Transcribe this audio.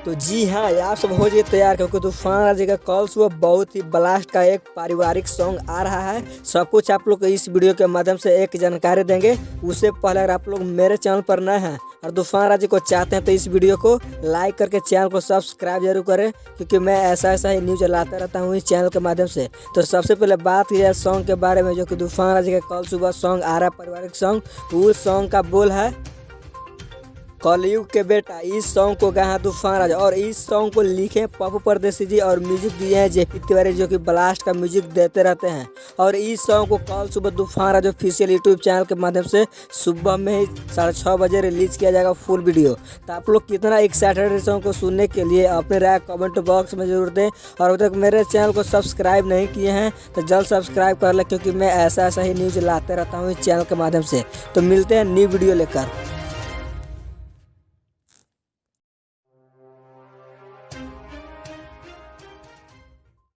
तो जी हाँ, आप सब हो जाइए तैयार क्योंकि तूफान राजा का कल सुबह बहुत ही ब्लास्ट का एक पारिवारिक सॉन्ग आ रहा है। सब कुछ आप लोग इस वीडियो के माध्यम से एक जानकारी देंगे। उससे पहले अगर आप लोग मेरे चैनल पर नए हैं और तूफान राजा को चाहते हैं तो इस वीडियो को लाइक करके चैनल को सब्सक्राइब जरूर करें, क्योंकि मैं ऐसा ही न्यूज लाता रहता हूँ इस चैनल के माध्यम से। तो सबसे पहले बात की जाए सॉन्ग के बारे में, जो कि तूफान राजा का कल सुबह सॉन्ग आ रहा है पारिवारिक सॉन्ग। उस सॉन्ग का बोल है कलयुग के बेटा। इस सॉन्ग को गाया तूफान राजा और इस सॉन्ग को लिखे पप्पू परदेसी जी और म्यूजिक दिए हैं जेपी तिवारी, जो कि ब्लास्ट का म्यूजिक देते रहते हैं। और इस सॉन्ग को कल सुबह तूफान राजा ऑफिशियल यूट्यूब चैनल के माध्यम से सुबह में ही 6:30 बजे रिलीज किया जाएगा फुल वीडियो। तो आप लोग कितना एक्साइटेड है सॉन्ग को सुनने के लिए अपने राय कमेंट बॉक्स में जरूर दें। और अभी तक मेरे चैनल को सब्सक्राइब नहीं किए हैं तो जल्द सब्सक्राइब कर लें, क्योंकि मैं ऐसा ही न्यूज लाते रहता हूँ इस चैनल के माध्यम से। तो मिलते हैं न्यू वीडियो लेकर।